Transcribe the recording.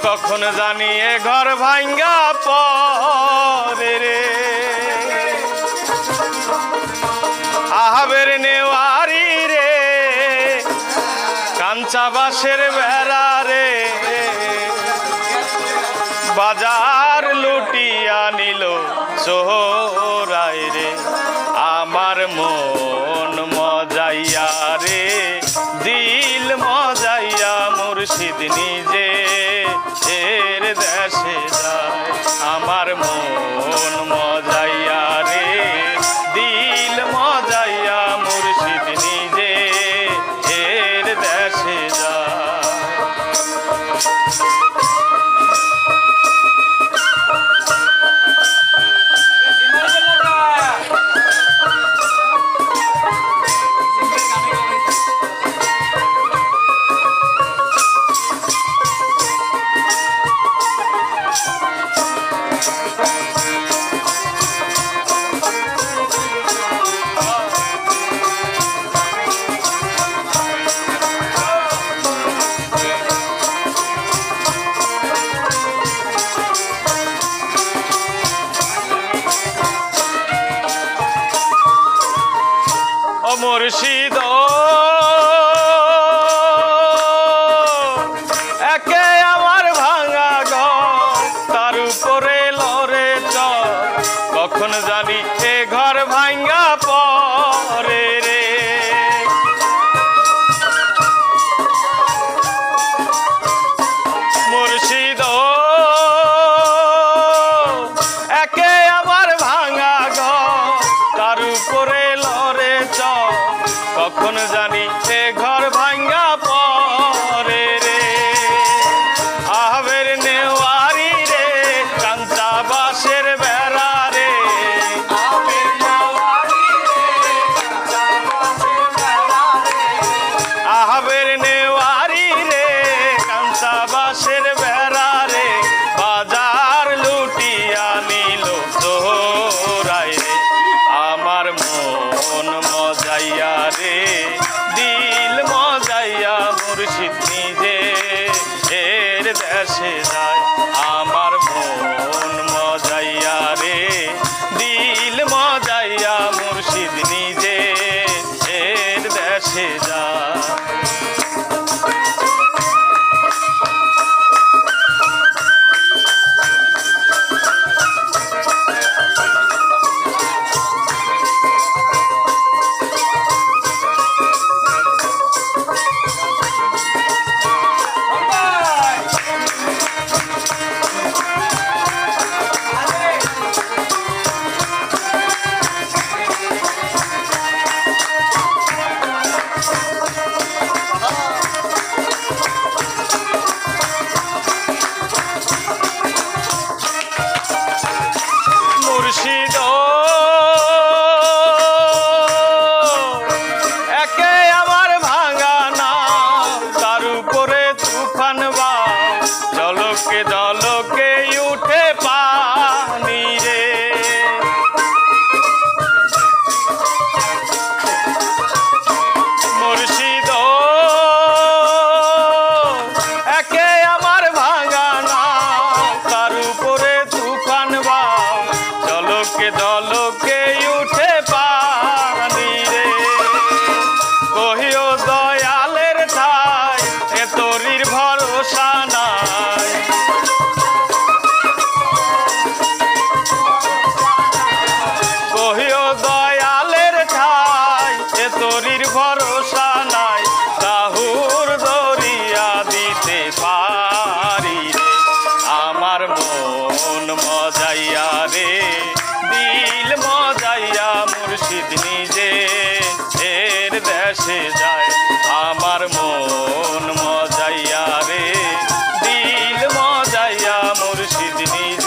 কখন জানিয়ে ঘর ভাঙ্গা পরে রে আহাবের নেওয়ারি রে কাঞ্চা বাঁশের বেড়া রে বাজার লুটিয়া নিল চোরাই রে আমার মন মজাইয়া রে দিল মজাইয়া মুর্শিদ নিজে এর দেশে যায় আমার মন মজাইয়া রে দিল মজাইয়া মুর্শিদ নিজে এর দেশে যায় মুর্শিদ একে আমার ভাঙা ঘর তার উপরে লড়ে চর কখন জানি এ ঘর ভাঙ্গা পরে রে মুর্শিদ একে আমার ভাঙা ঘর তার উপরে লড়ে চর কখন জানি এ ঘর ভাঙ্গা পরে রে আহবের নেওয়ারি রে কাঞ্চা বাঁশের বেড়া রে আহবের নেওয়ারি রে কাঞ্চা বাঁশের বেড়া রে বাজার লুটিয়া নিল চোরাই রে আমার মন মজাইয়া রে দিল মজাইয়া মুর্শিদ নিজে এর দেশে যায় আমার মন মজাইয়া রে দিল মজাইয়া মুর্শিদ নিজে এর দেশে যায় মুর্শিদ একে আমার ভাঙা না তার উপরে তুফান বা জলকে জলকে উঠে পানি রে মুর্শিদ একে আমার ভাঙা না তার উপরে তুফান বা জলকে জলকে উঠে পানি রে কহিও দয়ালের ঠাই এ তোরির ভরসা নাই কহিও দয়ালের ঠাই এ তোরির ভরসা নাই তাহুর দরিয়া দিতে পারি রে আমার মন মজাইয়া রে দিল মজাইয়া মুর্শিদ নিজে এর দেশে যায় আমার মন মজাইয়া রে দিল মজাইয়া মুর্শিদ নিজে